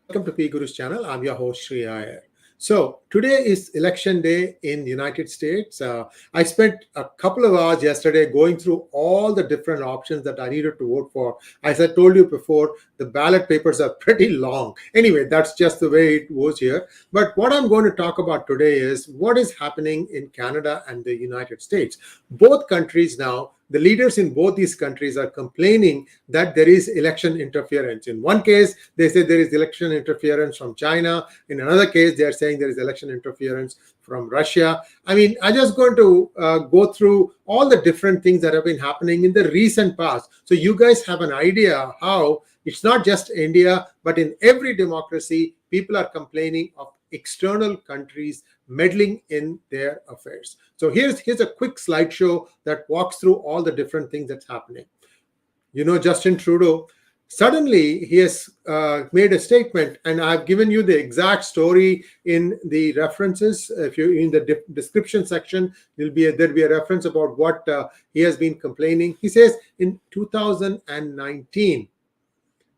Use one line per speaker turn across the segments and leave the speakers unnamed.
welcome to P Guru's channel. I'm your host Sri Iyer. So today is election day in the United States. I spent a couple of hours yesterday going through all the different options that I needed to vote for. As I told you before, the ballot papers are pretty long. Anyway, that's just the way it was here. But what I'm going to talk about today is what is happening in Canada and the United States. Both countries now, the leaders in both these countries are complaining that there is election interference. In one case, they say there is election interference from China. In another case, they are saying there is election interference from Russia. I mean, I'm just going to go through all the different things that have been happening in the recent past. So you guys have an idea how it's not just India, but in every democracy, people are complaining of external countries meddling in their affairs. So here's a quick slideshow that walks through all the different things that's happening. You know, Justin Trudeau, suddenly he has made a statement, and I've given you the exact story in the references. If you in the description section, there'll be a reference about what he has been complaining. He says in 2019,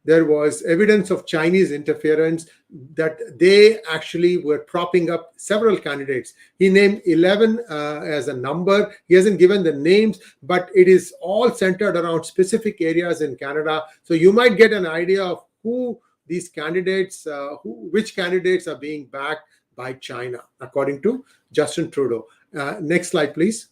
there was evidence of Chinese interference, that they actually were propping up several candidates. He named 11 as a number. He hasn't given the names, but it is all centered around specific areas in Canada. So you might get an idea of who these candidates, which candidates are being backed by China, according to Justin Trudeau. Next slide, please.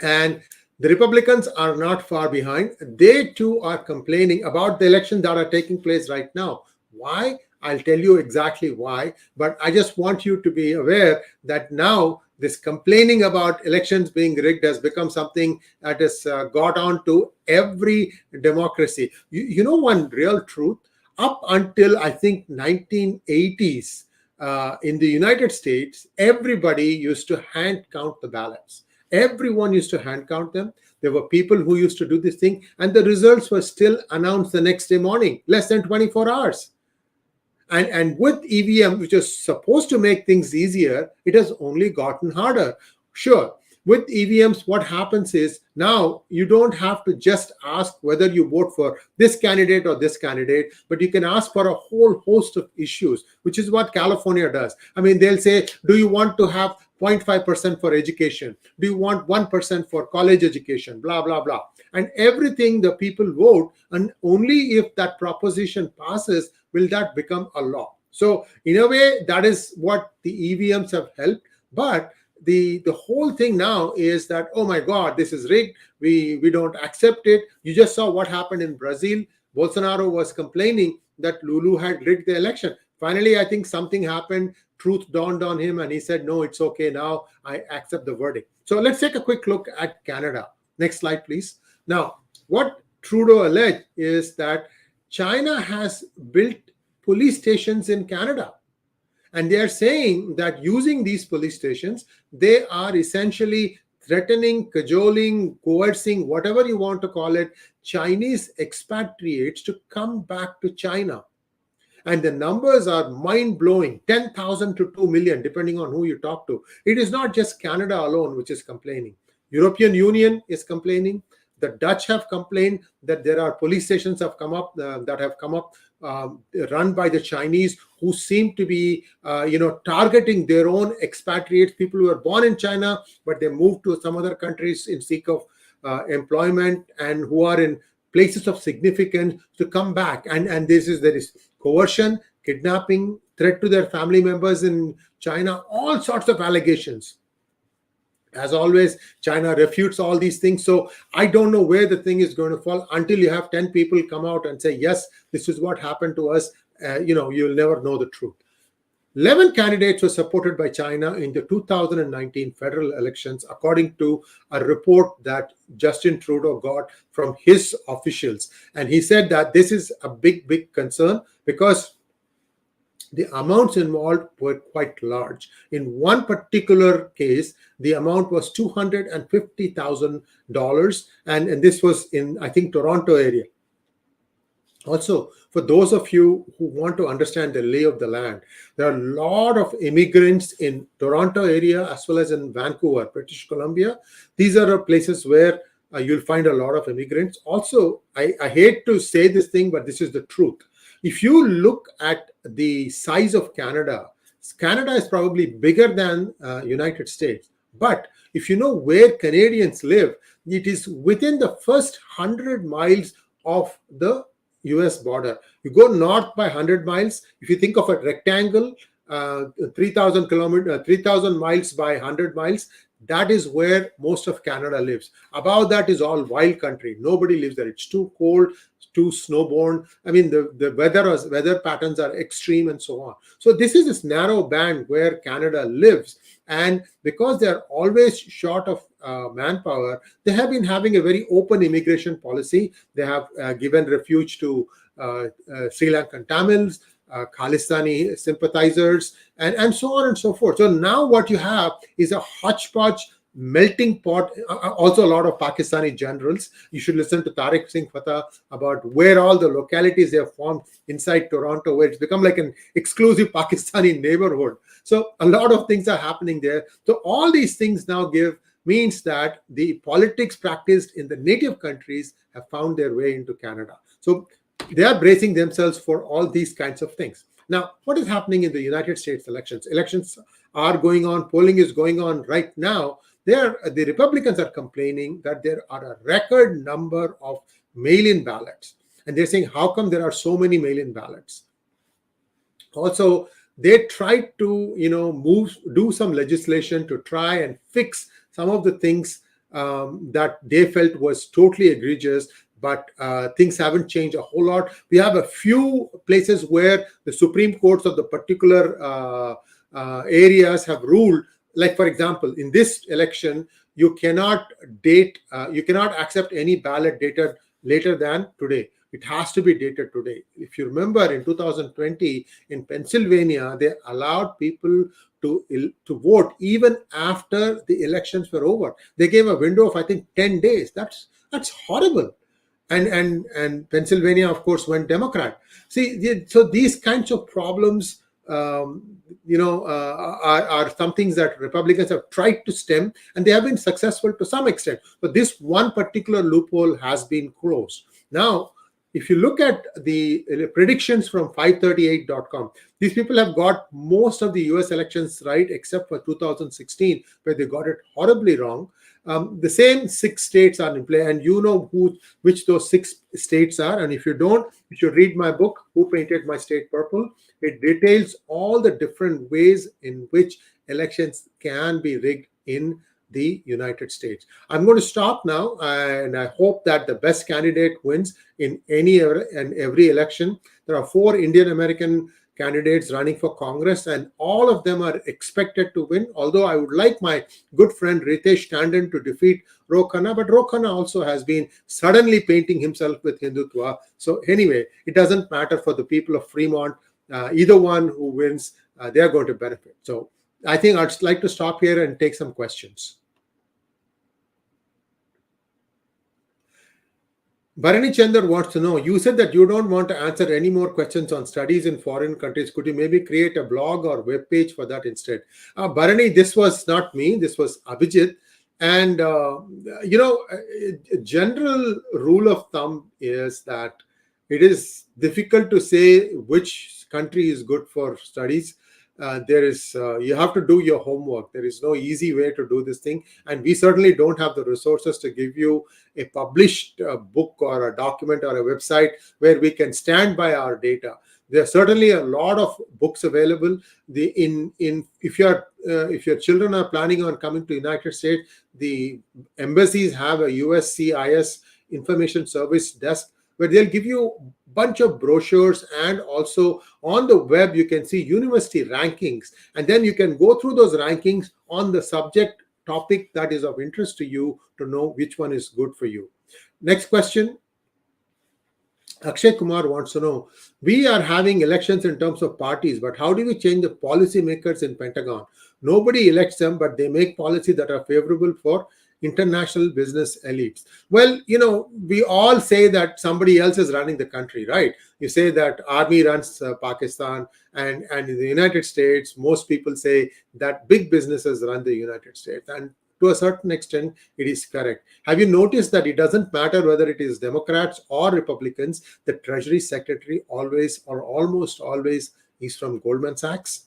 And the Republicans are not far behind. They too are complaining about the elections that are taking place right now. Why? I'll tell you exactly why. But I just want you to be aware that now this complaining about elections being rigged has become something that has got on to every democracy. You know one real truth? Up until I think 1980s, in the United States, everybody used to hand count the ballots. Everyone used to hand count them. There were people who used to do this thing, and the results were still announced the next day morning, less than 24 hours. And with EVM, which is supposed to make things easier, it has only gotten harder. Sure, with EVMs, what happens is now you don't have to just ask whether you vote for this candidate or this candidate, but you can ask for a whole host of issues, which is what California does. I mean, they'll say, do you want to have 0.5% for education? Do you want 1% for college education? Blah, blah, blah. And everything the people vote, and only if that proposition passes will that become a law. So in a way, that is what the EVMs have helped. But the whole thing now is that, oh my God, this is rigged. We don't accept it. You just saw what happened in Brazil. Bolsonaro was complaining that Lulu had rigged the election. Finally, I think something happened. Truth dawned on him, and he said, no, it's okay now. I accept the verdict. So let's take a quick look at Canada. Next slide, please. Now, what Trudeau alleged is that China has built police stations in Canada. And they are saying that using these police stations, they are essentially threatening, cajoling, coercing, whatever you want to call it, Chinese expatriates to come back to China. And the numbers are mind-blowing, 10,000 to 2 million, depending on who you talk to. It is not just Canada alone which is complaining. European Union is complaining. The Dutch have complained that there are police stations that have come up run by the Chinese, who seem to be targeting their own expatriates, people who are born in China, but they moved to some other countries in seek of employment, and who are in places of significance to come back. And there is coercion, kidnapping, threat to their family members in China, all sorts of allegations. As always, China refutes all these things. So I don't know where the thing is going to fall until you have 10 people come out and say, yes, this is what happened to us. You'll never know the truth. 11 candidates were supported by China in the 2019 federal elections, according to a report that Justin Trudeau got from his officials. And he said that this is a big, big concern because the amounts involved were quite large. In one particular case, the amount was $250,000, and this was in, I think, Toronto area. Also, for those of you who want to understand the lay of the land, there are a lot of immigrants in Toronto area as well as in Vancouver, British Columbia. These are places where you'll find a lot of immigrants. Also, I hate to say this thing, but this is the truth. If you look at the size of Canada, Canada is probably bigger than United States. But if you know where Canadians live, it is within the first 100 miles of the US border. You go north by 100 miles. If you think of a rectangle, 3,000 miles by 100 miles, that is where most of Canada lives. Above that is all wild country. Nobody lives there. It's too cold, too snowbound. I mean, the weather patterns are extreme and so on. So this is this narrow band where Canada lives. And because they are always short of manpower, they have been having a very open immigration policy. They have given refuge to Sri Lankan Tamils, Khalistani sympathizers, and so on and so forth. So now what you have is a hodgepodge melting pot. Also a lot of Pakistani generals. You should listen to Tariq Singh Fatah about where all the localities they have formed inside Toronto, where it's become like an exclusive Pakistani neighborhood. So a lot of things are happening there. So all these things now means that the politics practiced in the native countries have found their way into Canada. So they are bracing themselves for all these kinds of things. Now, what is happening in the United States elections? Elections are going on. Polling is going on right now. The Republicans are complaining that there are a record number of mail-in ballots. And they're saying, how come there are so many mail-in ballots? Also, they tried to, do some legislation to try and fix some of the things that they felt was totally egregious. But things haven't changed a whole lot. We have a few places where the Supreme Courts of the particular areas have ruled. Like, for example, in this election, you cannot accept any ballot dated later than today. It has to be dated today. If you remember, in 2020, in Pennsylvania, they allowed people to vote even after the elections were over. They gave a window of, I think, 10 days. That's horrible. And Pennsylvania, of course, went Democrat. So these kinds of problems, are some things that Republicans have tried to stem, and they have been successful to some extent. But this one particular loophole has been closed. Now, if you look at the predictions from 538.com, these people have got most of the US elections right, except for 2016, where they got it horribly wrong. The same 6 states are in play, and you know which those 6 states are. And if you don't, you should read my book, Who Painted My State Purple. It details all the different ways in which elections can be rigged in the United States. I'm going to stop now, and I hope that the best candidate wins in any and every election. There are 4 Indian American candidates running for Congress, and all of them are expected to win. Although I would like my good friend Ritesh Tandon to defeat Ro Khanna, but Ro Khanna also has been suddenly painting himself with Hindutva. So anyway, it doesn't matter for the people of Fremont. Either one who wins, they are going to benefit. So I think I'd like to stop here and take some questions. Bharani Chandar wants to know, you said that you don't want to answer any more questions on studies in foreign countries. Could you maybe create a blog or web page for that instead? Bharani, this was not me. This was Abhijit. And, a general rule of thumb is that it is difficult to say which country is good for studies. You have to do your homework. There is no easy way to do this thing, and we certainly don't have the resources to give you a published book or a document or a website where we can stand by our data. There are certainly a lot of books available. If your children are planning on coming to the United States, the embassies have a USCIS information service desk where they'll give you a bunch of brochures, and also on the web you can see university rankings, and then you can go through those rankings on the subject topic that is of interest to you to know which one is good for you. Next question. Akshay Kumar wants to know, we are having elections in terms of parties, but how do we change the policy makers in Pentagon? Nobody elects them, but they make policy that are favorable for international business elites. Well, we all say that somebody else is running the country, right? You say that army runs Pakistan, and in the United States, most people say that big businesses run the United States. And to a certain extent, it is correct. Have you noticed that it doesn't matter whether it is Democrats or Republicans, the Treasury Secretary always or almost always is from Goldman Sachs?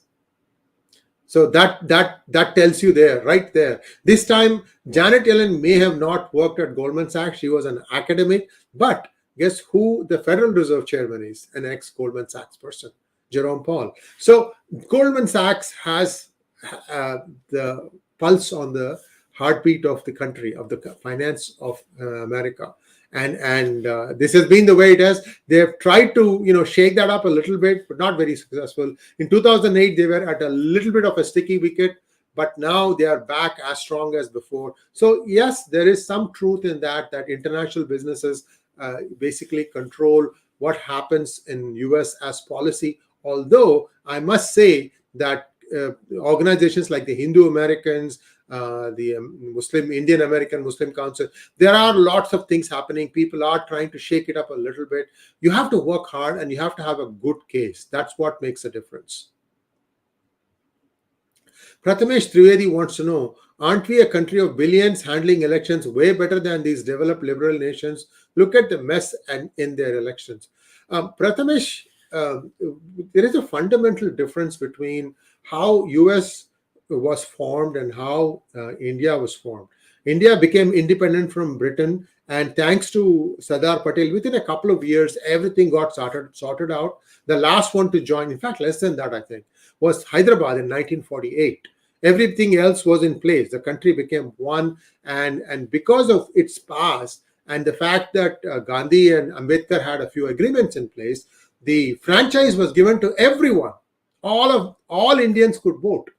So that tells you there, right there. This time, Janet Yellen may have not worked at Goldman Sachs. She was an academic, but guess who the Federal Reserve Chairman is? An ex-Goldman Sachs person, Jerome Powell. So Goldman Sachs has the pulse on the heartbeat of the country, of the finance of America. And this has been the way it has. They have tried to shake that up a little bit, but not very successful. In 2008, they were at a little bit of a sticky wicket, but now they are back as strong as before. So yes, there is some truth in that international businesses basically control what happens in US as policy. Although I must say that organizations like the Hindu Americans, the Muslim Indian American Muslim Council, there are lots of things happening. People are trying to shake it up a little bit. You have to work hard and you have to have a good case. That's what makes a difference. Prathamesh Trivedi wants to know, aren't we a country of billions handling elections way better than these developed liberal nations? Look at the mess and in their elections. Prathamesh, there is a fundamental difference between how US was formed and how India was formed. India became independent from Britain, and thanks to Sardar Patel, within a couple of years, everything got sorted out. The last one to join, in fact, less than that, I think, was Hyderabad in 1948. Everything else was in place. The country became one, and because of its past and the fact that Gandhi and Ambedkar had a few agreements in place, the franchise was given to everyone. All Indians could vote.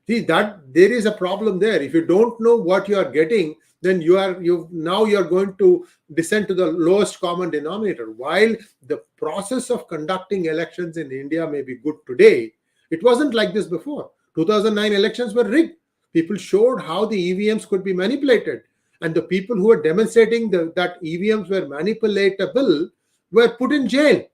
See, that there is a problem there. If you don't know what you are getting, then you are going to descend to the lowest common denominator. While the process of conducting elections in India may be good today, it wasn't like this before. 2009 elections were rigged. People showed how the EVMs could be manipulated, and the people who were demonstrating that EVMs were manipulatable were put in jail.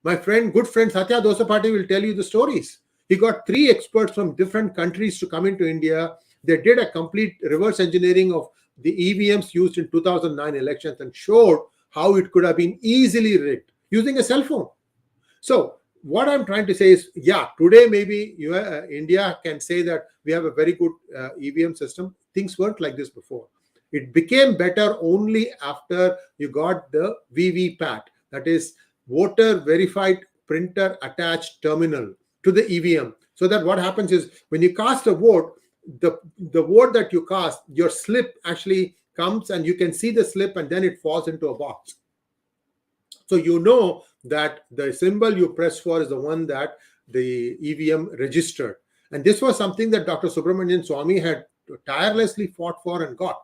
My good friend Satya Dosapati will tell you the stories. He got 3 experts from different countries to come into India. They did a complete reverse engineering of the EVMs used in 2009 elections and showed how it could have been easily rigged using a cell phone. So what I'm trying to say is, yeah, today maybe India can say that we have a very good EVM system. Things weren't like this before. It became better only after you got the VVPAT, that is voter verified printer attached terminal to the EVM. So that what happens is when you cast a vote, the vote that you cast, your slip actually comes and you can see the slip and then it falls into a box. So you know that the symbol you press for is the one that the EVM registered. And this was something that Dr. Subramanian Swamy had tirelessly fought for and got.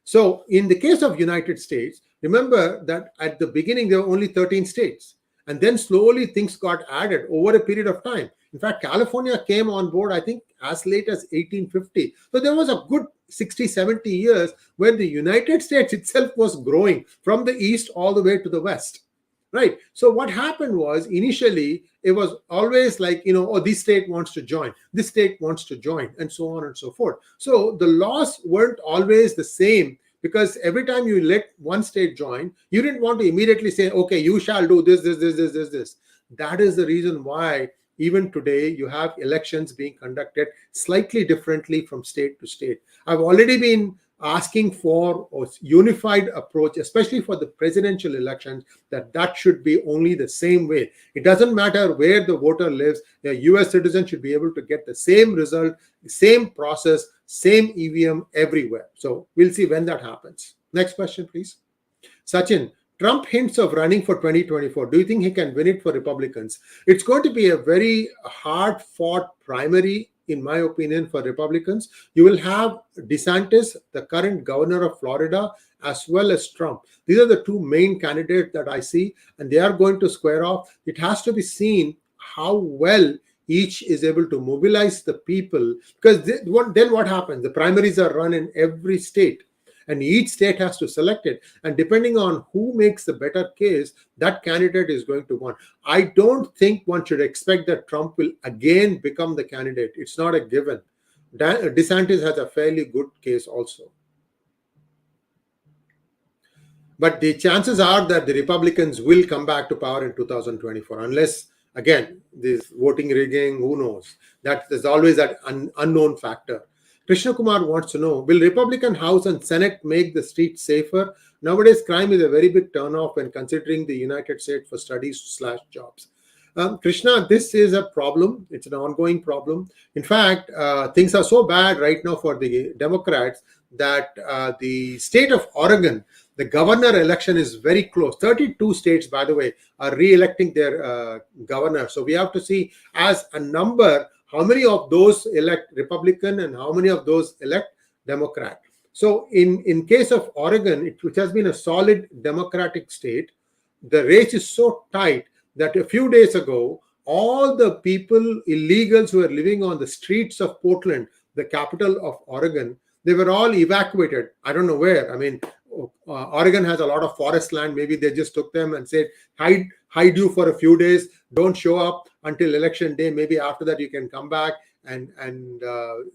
So in the case of United States, remember that at the beginning there were only 13 states. And then slowly things got added over a period of time. In fact, California came on board, I think, as late as 1850. So there was a good 60, 70 years where the United States itself was growing from the east all the way to the west. Right. So what happened was initially it was always like, this state wants to join, this state wants to join, and so on and so forth. So the laws weren't always the same, because every time you let one state join, you didn't want to immediately say, okay, you shall do this. That is the reason why even today you have elections being conducted slightly differently from state to state. I've already been asking for a unified approach, especially for the presidential elections, that should be only the same way. It doesn't matter where the voter lives. A US citizen should be able to get the same result, the same process, same EVM everywhere. So we'll see when that happens. Next question, please. Sachin, Trump hints of running for 2024. Do you think he can win it for Republicans? It's going to be a very hard-fought primary, in my opinion, for Republicans. You will have DeSantis, the current governor of Florida, as well as Trump. These are the 2 main candidates that I see, and they are going to square off. It has to be seen how well each is able to mobilize the people, because then what happens? The primaries are run in every state, and each state has to select it. And depending on who makes the better case, that candidate is going to win. I don't think one should expect that Trump will again become the candidate. It's not a given. DeSantis has a fairly good case also. But the chances are that the Republicans will come back to power in 2024, unless, again, this voting rigging, who knows? That there's always that unknown factor. Krishna Kumar wants to know, will Republican House and Senate make the streets safer? Nowadays, crime is a very big turnoff when considering the United States for studies/jobs. Krishna, this is a problem. It's an ongoing problem. In fact, things are so bad right now for the Democrats that the state of Oregon, the governor election is very close. 32 states, by the way, are re-electing their governor. So we have to see as a number how many of those elect Republican and how many of those elect Democrat. So in case of Oregon, which has been a solid Democratic state, the race is so tight that a few days ago, all the people, illegals who were living on the streets of Portland, the capital of Oregon, they were all evacuated. I don't know where. I mean, Oregon has a lot of forest land. Maybe they just took them and said, hide you for a few days. Don't show up until election day. Maybe after that you can come back and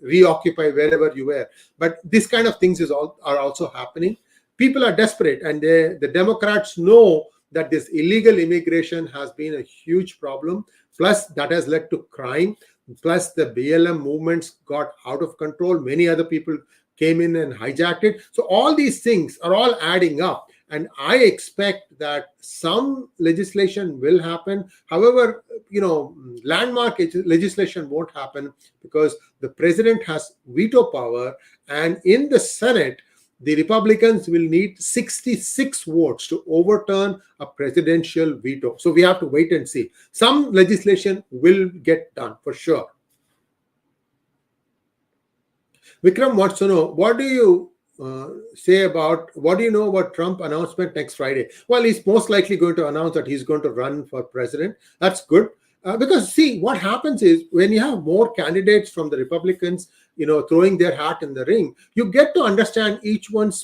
reoccupy wherever you were. But this kind of things are also happening. People are desperate, and the Democrats know that this illegal immigration has been a huge problem. Plus, that has led to crime. Plus, the BLM movements got out of control. Many other people came in and hijacked it. So all these things are all adding up. And I expect that some legislation will happen. However, landmark legislation won't happen because the president has veto power. And in the Senate, the Republicans will need 66 votes to overturn a presidential veto. So we have to wait and see. Some legislation will get done for sure. Vikram wants to know, what do you know about Trump announcement next Friday? Well, he's most likely going to announce that he's going to run for president. That's good. Because see, what happens is when you have more candidates from the Republicans, throwing their hat in the ring, you get to understand each one's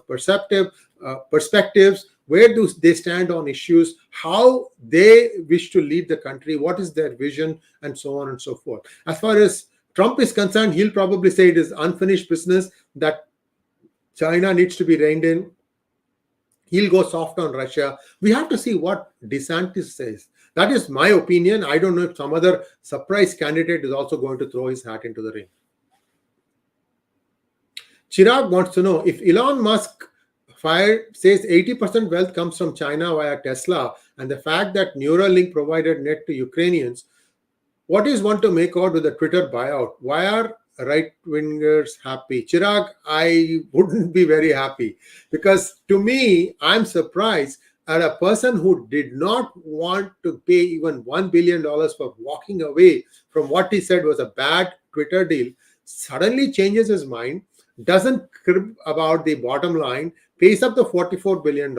perspectives, where do they stand on issues, how they wish to lead the country, what is their vision, and so on and so forth. As far as Trump is concerned, he'll probably say it is unfinished business, that China needs to be reined in. He'll go soft on Russia. We have to see what DeSantis says. That is my opinion. I don't know if some other surprise candidate is also going to throw his hat into the ring. Chirag wants to know, if Elon Musk says 80% wealth comes from China via Tesla, and the fact that Neuralink provided net to Ukrainians, what is one to make out with the Twitter buyout? Why are right-wingers happy? Chirag, I wouldn't be very happy, because to me, I'm surprised at a person who did not want to pay even $1 billion for walking away from what he said was a bad Twitter deal, suddenly changes his mind, doesn't crib about the bottom line, pays up the $44 billion,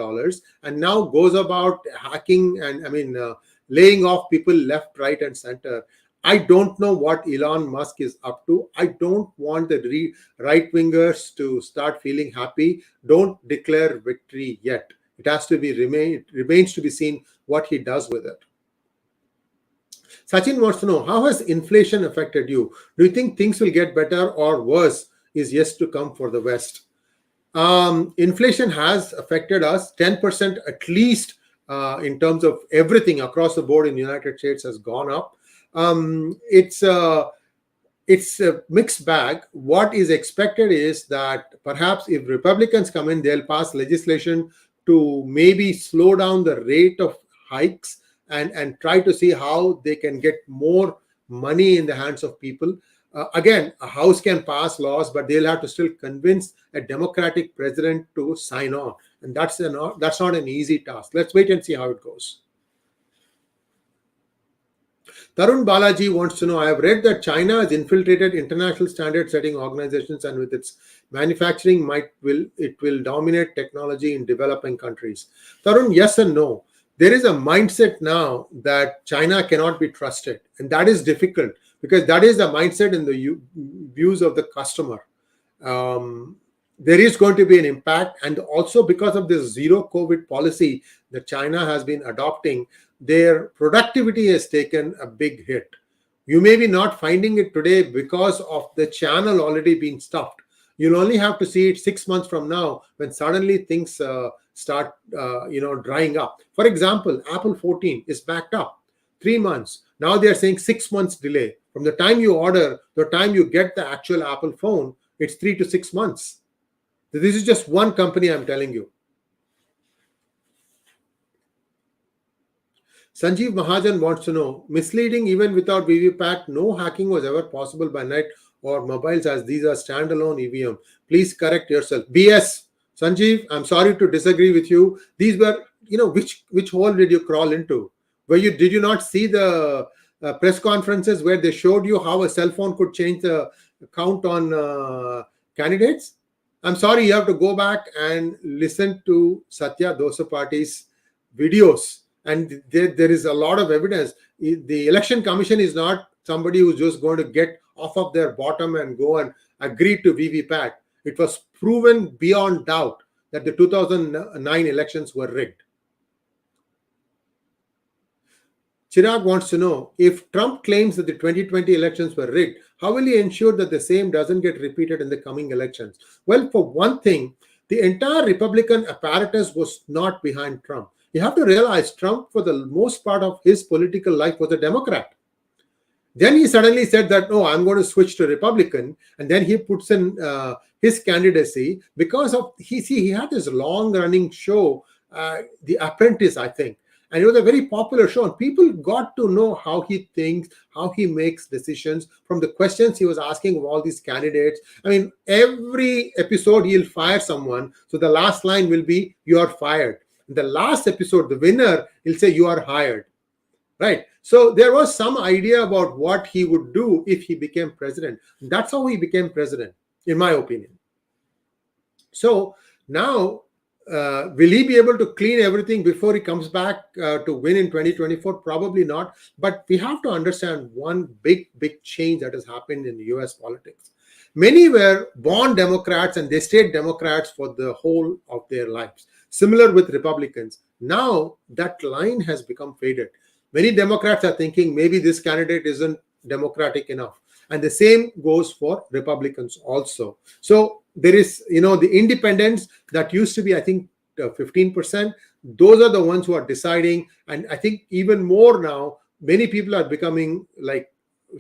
and now goes about hacking and laying off people left, right, and center. I don't know what Elon Musk is up to. I don't want the right-wingers to start feeling happy. Don't declare victory yet. It has to be remains to be seen what he does with it. Sachin wants to know, how has inflation affected you? Do you think things will get better or worse is yet to come for the West? Inflation has affected us. 10% at least in terms of everything across the board in the United States has gone up. It's a mixed bag. What is expected is that perhaps if Republicans come in, they'll pass legislation to maybe slow down the rate of hikes and try to see how they can get more money in the hands of people. Again, a House can pass laws, but they'll have to still convince a Democratic president to sign on. And that's not an easy task. Let's wait and see how it goes. Tarun Balaji wants to know, I have read that China has infiltrated international standard setting organizations, and with its manufacturing it will dominate technology in developing countries. Tarun, yes and no. There is a mindset now that China cannot be trusted, and that is difficult because that is the mindset in the views of the customer. There is going to be an impact, and also because of this zero COVID policy that China has been adopting, their productivity has taken a big hit. You may be not finding it today because of the channel already being stuffed. You'll only have to see it 6 months from now when suddenly things start, drying up. For example, Apple 14 is backed up 3 months. Now they are saying 6 months delay. From the time you order, the time you get the actual Apple phone, it's 3 to 6 months. This is just one company I'm telling you. Sanjeev Mahajan wants to know, misleading even without VVPAT, no hacking was ever possible by net or mobiles as these are standalone EVM. Please correct yourself. BS. Sanjeev, I'm sorry to disagree with you. These were, which hole did you crawl into? Did you not see the press conferences where they showed you how a cell phone could change the count on candidates? I'm sorry, you have to go back and listen to Satya Dosapati's videos. And there is a lot of evidence. The election commission is not somebody who's just going to get off of their bottom and go and agree to VVPAT. It was proven beyond doubt that the 2009 elections were rigged. Chirag wants to know, if Trump claims that the 2020 elections were rigged, how will he ensure that the same doesn't get repeated in the coming elections? Well, for one thing, the entire Republican apparatus was not behind Trump. You have to realize Trump, for the most part of his political life, was a Democrat. Then he suddenly said that, no, I'm going to switch to Republican. And then he puts in his candidacy because of, he had this long-running show, The Apprentice, I think. And it was a very popular show. And people got to know how he thinks, how he makes decisions from the questions he was asking of all these candidates. I mean, every episode he'll fire someone. So the last line will be, you are fired. In the last episode, the winner, he'll say, you are hired. Right? So there was some idea about what he would do if he became president. That's how he became president, in my opinion. So now, will he be able to clean everything before he comes back to win in 2024? Probably not. But we have to understand one big change that has happened in US politics. Many were born Democrats and they stayed Democrats for the whole of their lives. Similar with Republicans. Now that line has become faded. Many Democrats are thinking maybe this candidate isn't democratic enough. And the same goes for Republicans also. So there is, the independents that used to be, I think, 15%. Those are the ones who are deciding. And I think even more now, many people are becoming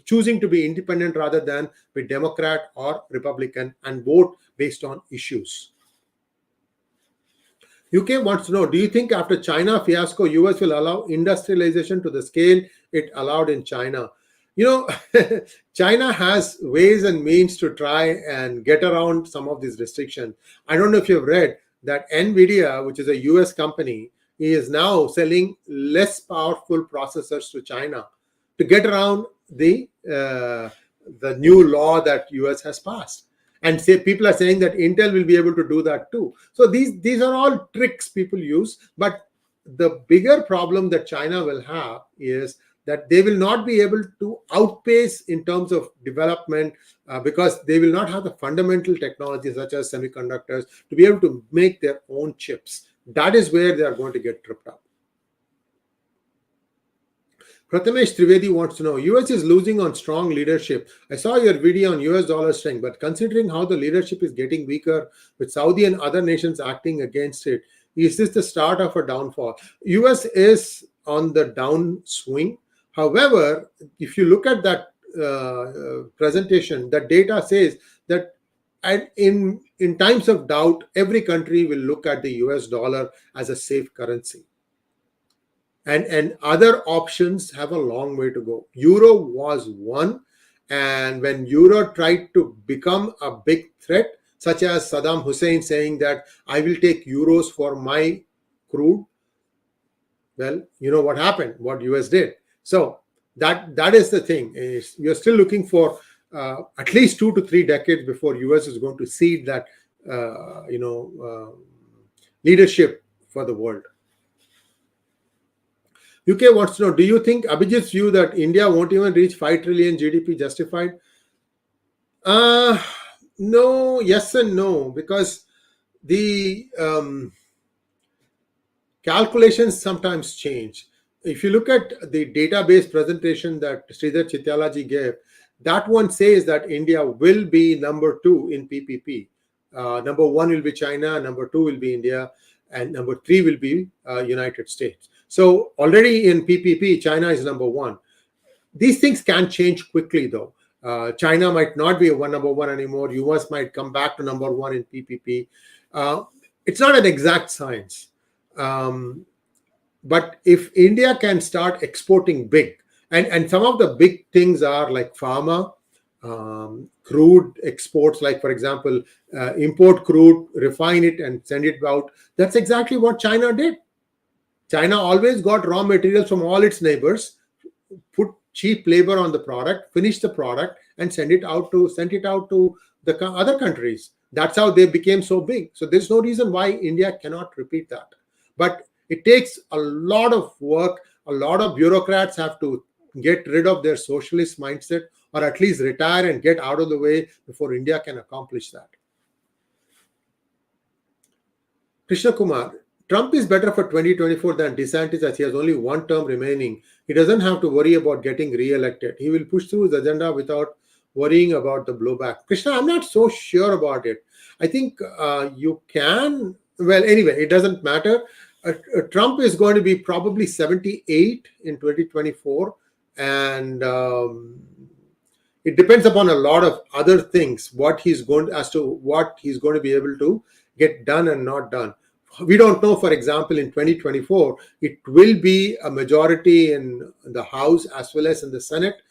choosing to be independent rather than be Democrat or Republican and vote based on issues. UK wants to know, do you think after China Fiasco U.S. will allow industrialization to the scale it allowed in China? China has ways and means to try and get around some of these restrictions. I don't know if you've read that NVIDIA, which is a US company, is now selling less powerful processors to China to get around the new law that US has passed. And people are saying that Intel will be able to do that too. So these are all tricks people use. But the bigger problem that China will have is that they will not be able to outpace in terms of development because they will not have the fundamental technology such as semiconductors to be able to make their own chips. That is where they are going to get tripped up. Prathamesh Trivedi wants to know, US is losing on strong leadership. I saw your video on US dollar strength, but considering how the leadership is getting weaker with Saudi and other nations acting against it, is this the start of a downfall? US is on the downswing. However, if you look at that presentation, the data says that in times of doubt, every country will look at the US dollar as a safe currency. And other options have a long way to go. Euro was one. And when Euro tried to become a big threat, such as Saddam Hussein saying that I will take euros for my crude, well, you know what happened, what US did. So that is the thing. You're still looking for at least 2 to 3 decades before US is going to cede that leadership for the world. UK wants to know, do you think Abhijit's view that India won't even reach 5 trillion GDP justified? No, yes and no, because the calculations sometimes change. if you look at the database presentation that Sridhar Chityalaji gave, that one says that India will be number 2 in PPP. Number 1 will be China, number 2 will be India, and number 3 will be United States. So already in PPP, China is number 1. These things can change quickly, though. China might not be number 1 anymore. US might come back to number 1 in PPP. It's not an exact science. But if India can start exporting big, and some of the big things are like pharma, crude exports, like, for example, import crude, refine it, and send it out. That's exactly what China did. China always got raw materials from all its neighbors, put cheap labor on the product, finish the product, and send it out to the other countries. That's how they became so big. So there's no reason why India cannot repeat that. But it takes a lot of work. A lot of bureaucrats have to get rid of their socialist mindset, or at least retire and get out of the way before India can accomplish that. Krishna Kumar, Trump is better for 2024 than DeSantis, as he has only 1 term remaining. He doesn't have to worry about getting re-elected. He will push through his agenda without worrying about the blowback. Krishna, I'm not so sure about it. I think you can. Well, anyway, it doesn't matter. Trump is going to be probably 78 in 2024, and it depends upon a lot of other things as to what he's going to be able to get done and not done. We don't know, for example, in 2024, it will be a majority in the House as well as in the Senate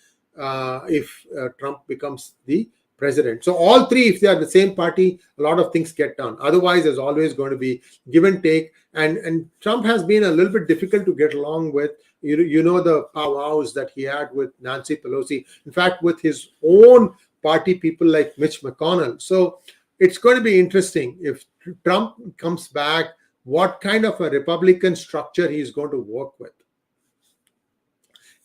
if Trump becomes the president. So all three, if they are the same party, a lot of things get done. Otherwise, there's always going to be give and take. And Trump has been a little bit difficult to get along with. You know the powwows that he had with Nancy Pelosi. In fact, with his own party people like Mitch McConnell. So it's going to be interesting if Trump comes back, what kind of a Republican structure he is going to work with.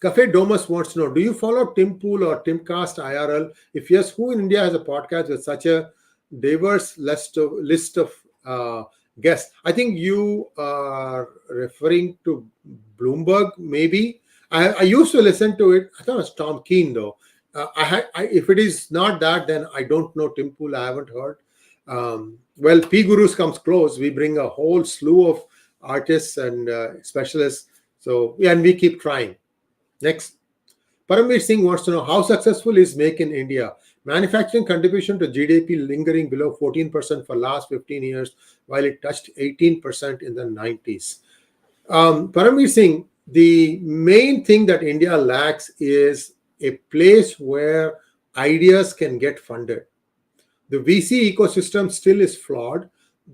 Cafe Domus wants to know, do you follow Tim Pool or Timcast IRL? If yes, who in India has a podcast with such a diverse list of guests? I think you are referring to Bloomberg, maybe. I used to listen to it. I thought it was Tom Keane, though. If it is not that, then I don't know Tim Pool. I haven't heard. Well, P Gurus comes close. We bring a whole slew of artists and specialists. So, and we keep trying. Next, Paramveer Singh wants to know, how successful is Make in India? Manufacturing contribution to GDP lingering below 14% for last 15 years, while it touched 18% in the 90s. Paramveer Singh, the main thing that India lacks is a place where ideas can get funded. The VC ecosystem still is flawed.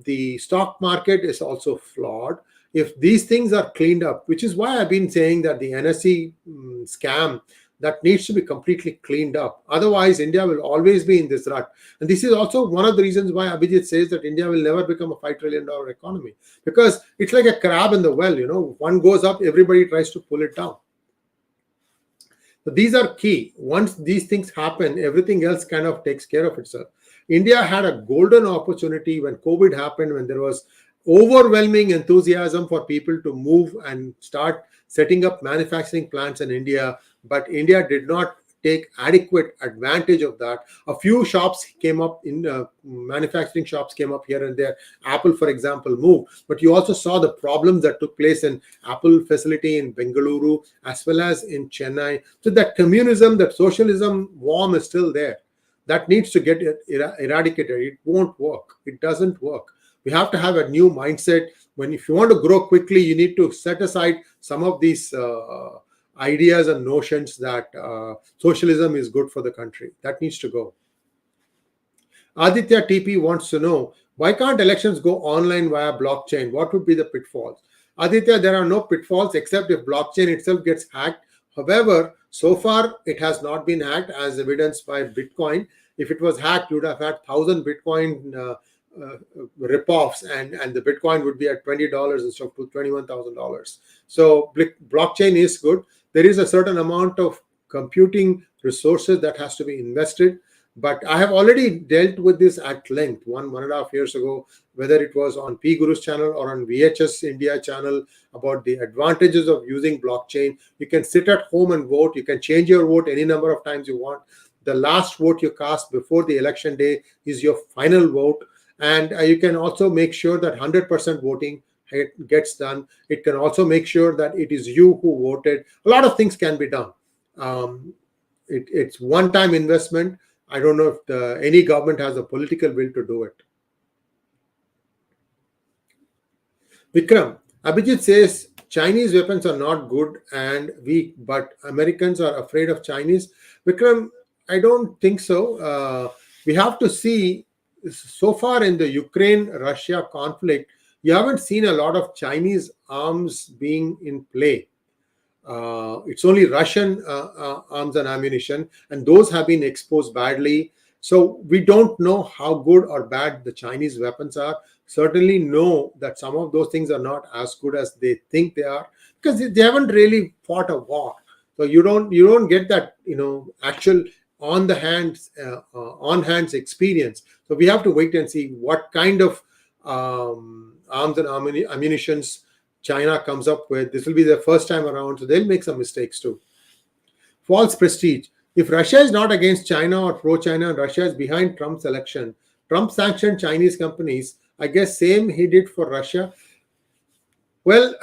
The stock market is also flawed. If these things are cleaned up, which is why I've been saying that the NSE scam, that needs to be completely cleaned up. Otherwise, India will always be in this rut. And this is also one of the reasons why Abhijit says that India will never become a $5 trillion economy. Because it's like a crab in the well, one goes up, everybody tries to pull it down. So these are key. Once these things happen, everything else kind of takes care of itself. India had a golden opportunity when COVID happened, when there was overwhelming enthusiasm for people to move and start setting up manufacturing plants in India, but India did not take adequate advantage of that. A few shops came up manufacturing shops came up here and there. Apple, for example, moved, but you also saw the problems that took place in Apple facility in Bengaluru as well as in Chennai. So that communism, that socialism worm is still there. That needs to get eradicated. It won't work. It doesn't work. We have to have a new mindset. If you want to grow quickly, you need to set aside some of these ideas and notions that socialism is good for the country. That needs to go. Aditya TP wants to know, why can't elections go online via blockchain? What would be the pitfalls? Aditya, there are no pitfalls except if blockchain itself gets hacked. However, so far it has not been hacked, as evidenced by Bitcoin. If it was hacked, you would have had 1,000 Bitcoin rip-offs, and the Bitcoin would be at $20 instead of $21,000. So blockchain is good. There is a certain amount of computing resources that has to be invested. But I have already dealt with this at length 1.5 years ago, whether it was on P Guru's channel or on VHS India channel, about the advantages of using blockchain. You can sit at home and vote. You can change your vote any number of times you want. The last vote you cast before the election day is your final vote. And you can also make sure that 100% voting gets done. It can also make sure that it is you who voted. A lot of things can be done. It's one-time investment. I don't know if any government has a political will to do it. Vikram, Abhijit says Chinese weapons are not good and weak, but Americans are afraid of Chinese. Vikram, I don't think so. We have to see, so far in the Ukraine-Russia conflict, you haven't seen a lot of Chinese arms being in play. It's only Russian arms and ammunition, and those have been exposed badly. So we don't know how good or bad the Chinese weapons are. Certainly know that some of those things are not as good as they think they are, because they haven't really fought a war. So you don't get that actual on hands experience. So we have to wait and see what kind of arms and ammunitions China comes up with. This will be their first time around, so they'll make some mistakes too. False prestige. If Russia is not against China or pro-China and Russia is behind Trump's election, Trump sanctioned Chinese companies. I guess same he did for Russia. Well,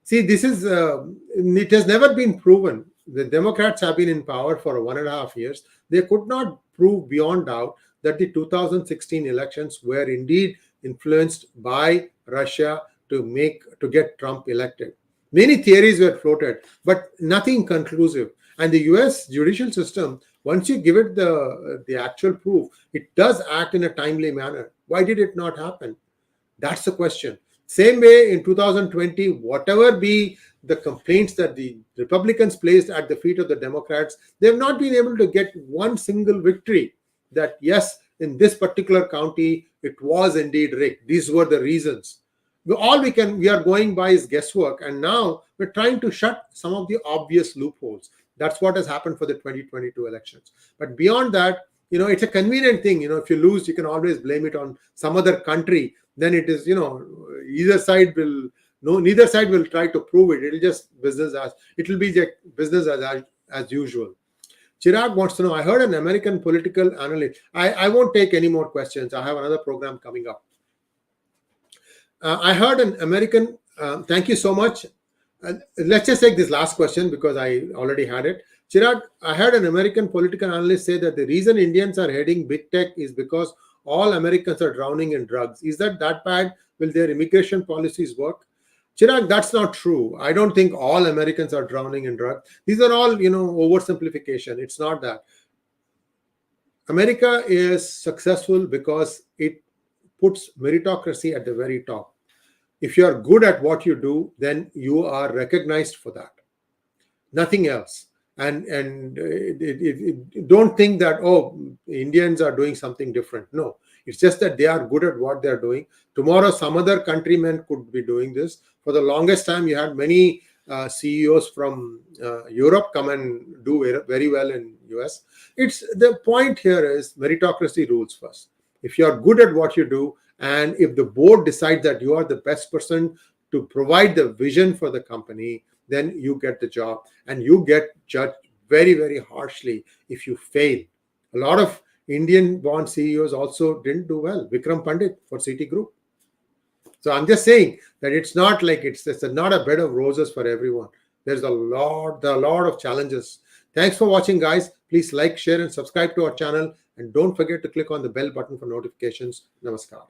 see, this is it has never been proven. The Democrats have been in power for 1.5 years. They could not prove beyond doubt that the 2016 elections were indeed influenced by Russia to get Trump elected. Many theories were floated, but nothing conclusive. And the US judicial system, once you give it the actual proof, it does act in a timely manner. Why did it not happen? That's the question. Same way in 2020, whatever be the complaints that the Republicans placed at the feet of the Democrats, they have not been able to get one single victory that, yes, in this particular county, it was indeed rigged. These were the reasons. All we are going by is guesswork, and now we're trying to shut some of the obvious loopholes. That's what has happened for the 2022 elections. But beyond that, it's a convenient thing. If you lose, you can always blame it on some other country. Then it is, neither side will try to prove it. It'll be business as usual. Chirag wants to know, I heard an American political analyst. I won't take any more questions. I have another program coming up. I heard an American, thank you so much. Let's just take this last question because I already had it. Chirag, I heard an American political analyst say that the reason Indians are heading big tech is because all Americans are drowning in drugs. Is that bad? Will their immigration policies work? Chirag, that's not true. I don't think all Americans are drowning in drugs. These are all, oversimplification. It's not that. America is successful because it puts meritocracy at the very top. If you are good at what you do, then you are recognized for that. Nothing else. And don't think that, Indians are doing something different. No, it's just that they are good at what they're doing. Tomorrow, some other countrymen could be doing this. For the longest time, you had many CEOs from Europe come and do very well in US. The point here is meritocracy rules first. If you are good at what you do, and if the board decides that you are the best person to provide the vision for the company, then you get the job, and you get judged very, very harshly if you fail. A lot of Indian-born CEOs also didn't do well. Vikram Pandit for Citigroup. So I'm just saying that it's not like it's not a bed of roses for everyone. There are a lot of challenges. Thanks for watching, guys. Please like, share, and subscribe to our channel. And don't forget to click on the bell button for notifications. Namaskar.